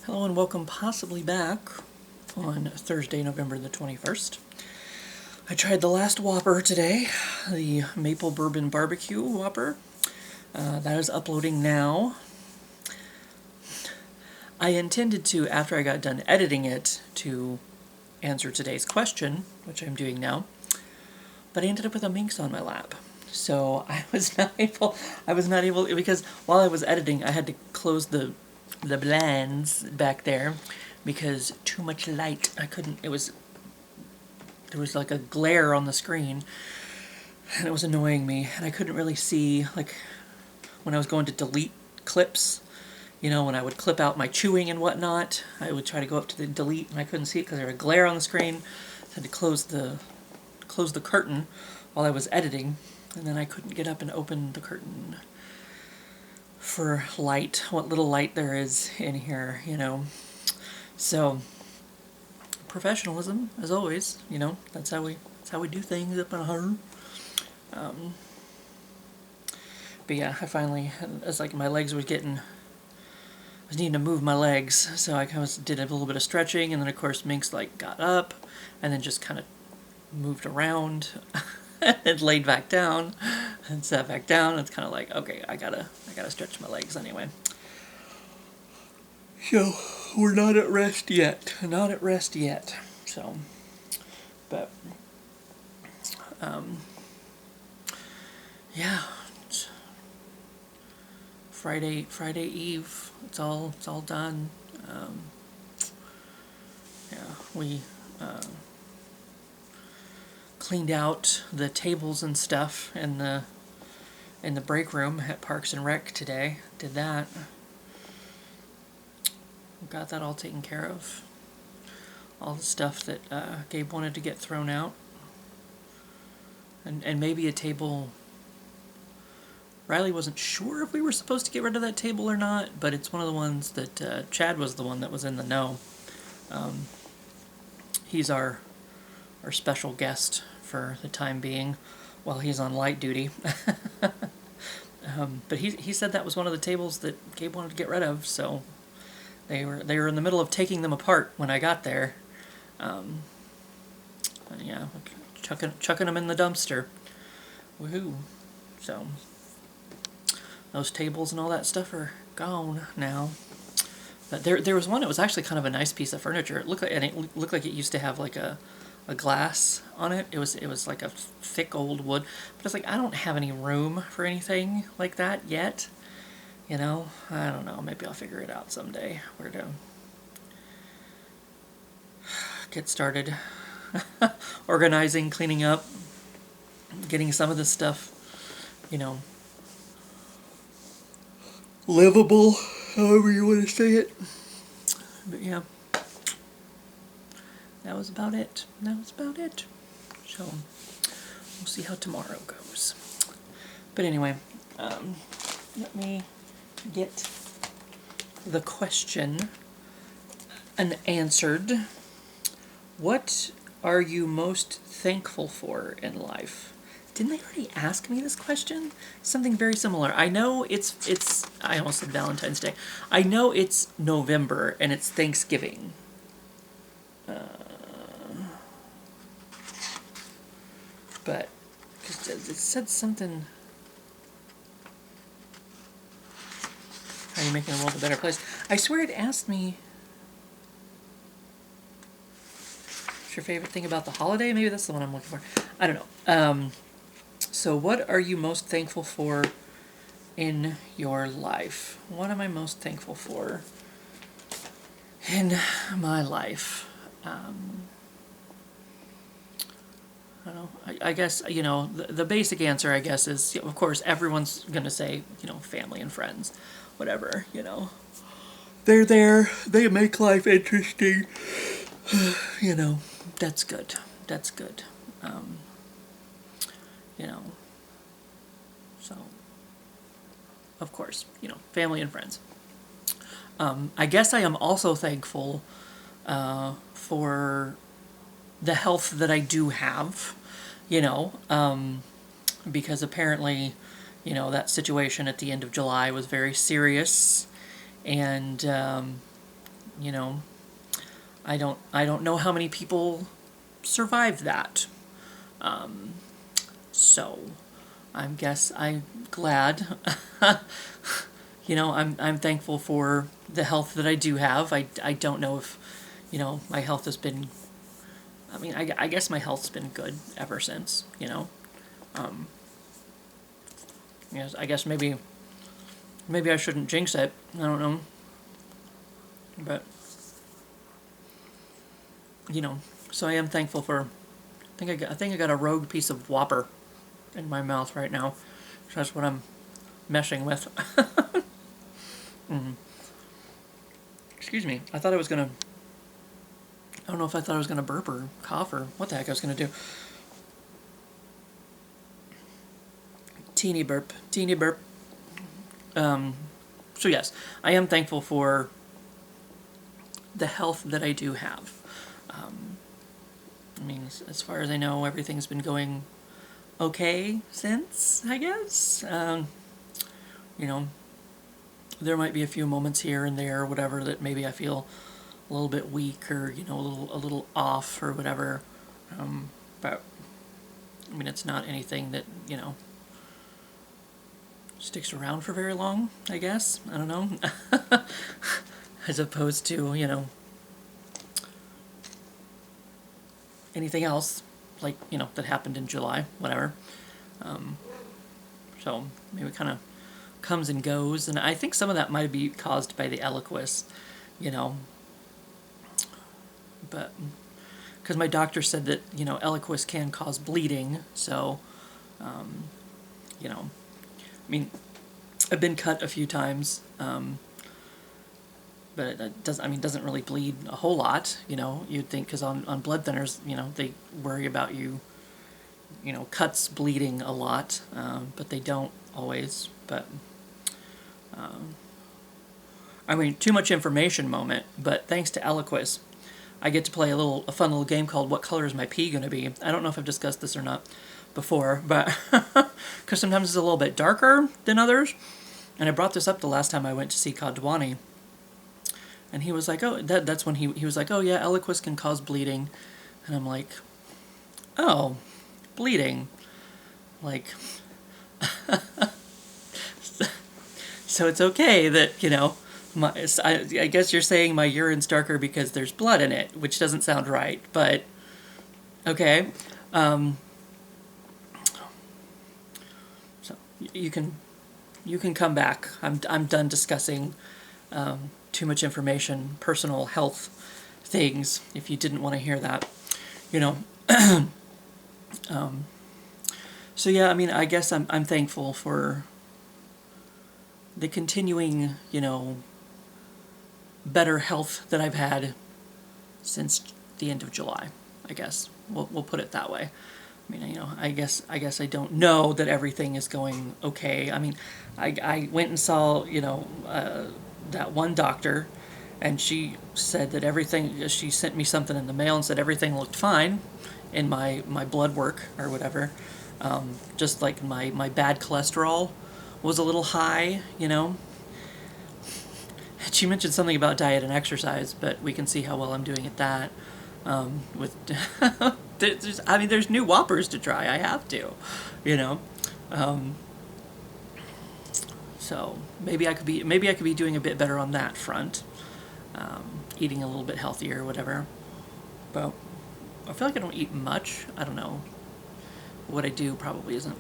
Hello and welcome possibly back on Thursday, November the 21st. I tried the last Whopper today, the Maple Bourbon Barbecue Whopper. That is uploading now. I intended to, after I got done editing it, to answer today's question, which I'm doing now, but I ended up with a minx on my lap. So I was not able, because while I was editing, I had to close the blinds back there because too much light. There was like a glare on the screen and it was annoying me, and I couldn't really see, like, when I was going to delete clips, when I would clip out my chewing and whatnot, I would try to go up to the delete and I couldn't see it because there was a glare on the screen. I had to close the curtain while I was editing, and then I couldn't get up and open the curtain for light, what little light there is in here, So, professionalism, as always, that's how we do things up in here. But yeah, I finally, it's like my legs were I was needing to move my legs, so I kind of did a little bit of stretching, and then of course Minx got up, and then just kind of moved around, and laid back down, and sat back down. It's kind of like, okay, I gotta stretch my legs anyway. So we're not at rest yet. So, but yeah, it's Friday Eve. It's all done. Yeah, we cleaned out the tables and stuff in the break room at Parks and Rec today. Did that. Got that all taken care of. All the stuff that Gabe wanted to get thrown out. And maybe a table. Riley wasn't sure if we were supposed to get rid of that table or not, but it's one of the ones that Chad was the one that was in the know. He's our special guest for the time being while he's on light duty. But he said that was one of the tables that Gabe wanted to get rid of, so they were in the middle of taking them apart when I got there. Yeah, chucking them in the dumpster. Woohoo! So those tables and all that stuff are gone now. But there was one that was actually kind of a nice piece of furniture. It looked like it used to have like a glass on it. It was like a thick old wood. But it's like, I don't have any room for anything like that yet. I don't know. Maybe I'll figure it out someday where to get started. Organizing, cleaning up, getting some of this stuff, livable, however you want to say it. But yeah, that was about it. So we'll see how tomorrow goes. But anyway, let me get the question unanswered. What are you most thankful for in life? Didn't they already ask me this question? Something very similar. I know it's I almost said Valentine's Day. I know it's November and it's Thanksgiving. But it said something. How are you making the world a better place? I swear it asked me, what's your favorite thing about the holiday? Maybe that's the one I'm looking for. I don't know. So what are you most thankful for in your life? What am I most thankful for in my life? I don't know. I guess, the basic answer, I guess, is, of course, everyone's going to say, family and friends, whatever, They're there. They make life interesting. That's good. So, of course, family and friends. I guess I am also thankful for the health that I do have, because apparently, that situation at the end of July was very serious, and you know, I don't know how many people survived that. So I'm glad. You know, I'm thankful for the health that I do have. I don't know if, you know, my health has been, I mean, I guess my health's been good ever since, you know. Yes, I guess maybe I shouldn't jinx it. I don't know. But, you know, so I am thankful for, I think I got a rogue piece of Whopper in my mouth right now. So that's what I'm meshing with. Excuse me. I don't know if I thought I was gonna burp or cough or what the heck I was gonna do. Teeny burp. Teeny burp. So yes, I am thankful for the health that I do have. I mean, as far as I know, everything's been going okay since, I guess. You know, there might be a few moments here and there or whatever that maybe I feel a little bit weak or, you know, a little off or whatever. But, I mean, it's not anything that, you know, sticks around for very long, I guess. I don't know. As opposed to, you know, anything else, like, you know, that happened in July, whatever. So maybe it kind of comes and goes, and I think some of that might be caused by the Eliquis, you know. But because my doctor said that, you know, Eliquis can cause bleeding, so, you know, I mean, I've been cut a few times, but it doesn't really bleed a whole lot, you know. You'd think, because on blood thinners, you know, they worry about you know, cuts bleeding a lot, but they don't always. But, I mean, too much information moment, but thanks to Eliquis, I get to play a fun little game called What Color Is My Pee Gonna Be? I don't know if I've discussed this or not before, but because sometimes it's a little bit darker than others. And I brought this up the last time I went to see Kadwani. And he was like, oh, that's when he was like, oh yeah, Eliquis can cause bleeding. And I'm like, oh, bleeding. Like, so it's okay that, you know, I guess you're saying my urine's darker because there's blood in it, which doesn't sound right, but okay. So you can come back. I'm done discussing too much information, personal health things, if you didn't want to hear that, you know. So yeah, I mean, I guess I'm thankful for the continuing, you know, better health that I've had since the end of July, I guess. We'll put it that way. I mean, you know, I guess I don't know that everything is going okay. I mean, I went and saw, you know, that one doctor, and she said that everything, she sent me something in the mail and said everything looked fine in my blood work or whatever. Just like my bad cholesterol was a little high, you know. She mentioned something about diet and exercise, but we can see how well I'm doing at that. With there's new Whoppers to try. I have to, you know. So maybe I could be doing a bit better on that front, eating a little bit healthier or whatever. But I feel like I don't eat much. I don't know. What I do probably isn't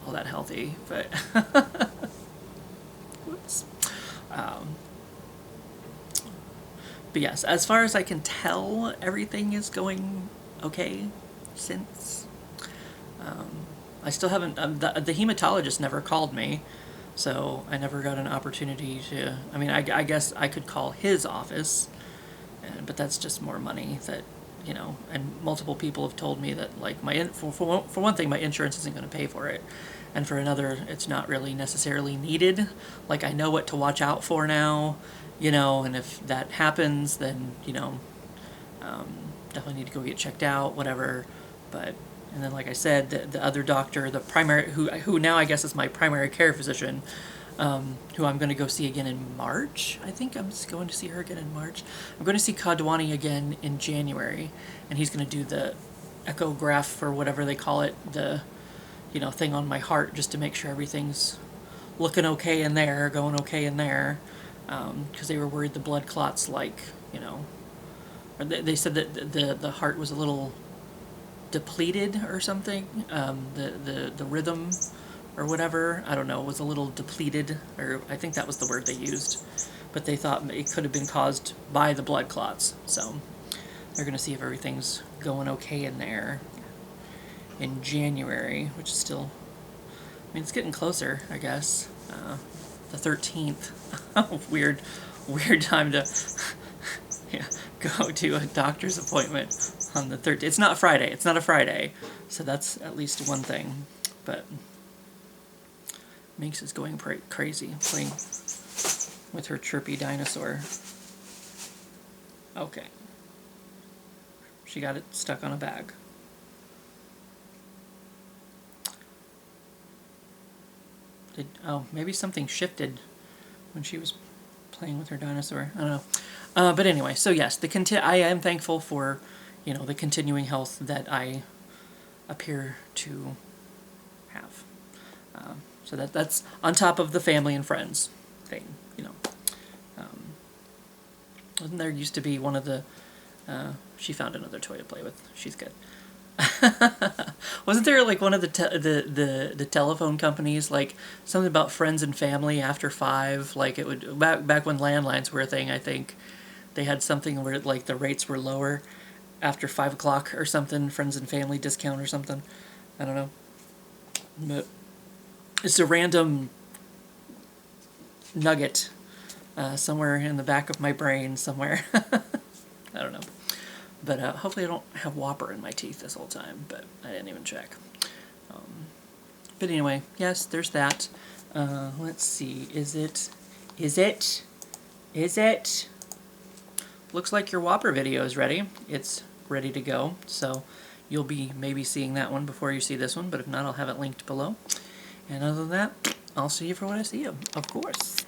all that healthy, but whoops. But yes, as far as I can tell, everything is going okay since. I still haven't, the hematologist never called me, so I never got an opportunity to, I mean, I guess I could call his office, but that's just more money that, you know, and multiple people have told me that, like, for one thing, my insurance isn't going to pay for it, and for another, it's not really necessarily needed. Like, I know what to watch out for now, you know, and if that happens, then, you know, definitely need to go get checked out, whatever. But, and then, like I said, the other doctor, the primary, who now I guess is my primary care physician, who I'm going to go see again in March. I think I'm going to see her again in March. I'm going to see Kadwani again in January, and he's going to do the echograph or whatever they call it, the thing on my heart, just to make sure everything's looking okay in there, going okay in there, because they were worried the blood clots, like, or they said that the heart was a little depleted or something. The rhythm or whatever, I don't know, was a little depleted, or I think that was the word they used, but they thought it could have been caused by the blood clots. So they're going to see if everything's going okay in there in January, which is still, I mean, it's getting closer, I guess. The 13th. weird time to go to a doctor's appointment on the 13th. It's not Friday. It's not a Friday. So that's at least one thing. But Minx is going crazy, playing with her chirpy dinosaur. Okay. She got it stuck on a bag. Maybe something shifted when she was playing with her dinosaur. I don't know. But anyway, so yes, I am thankful for, the continuing health that I appear to have. So that's on top of the family and friends thing, Wasn't there used to be one of the, she found another toy to play with. She's good. Wasn't there like one of the telephone companies, like something about friends and family after 5? Like it would back when landlines were a thing. I think they had something where like the rates were lower after 5 o'clock or something. Friends and family discount or something. I don't know. But it's a random nugget somewhere in the back of my brain somewhere. I don't know. But hopefully I don't have Whopper in my teeth this whole time, but I didn't even check. But anyway, yes, there's that. Let's see, is it? Looks like your Whopper video is ready. It's ready to go, so you'll be maybe seeing that one before you see this one, but if not, I'll have it linked below. And other than that, I'll see you for when I see you, of course.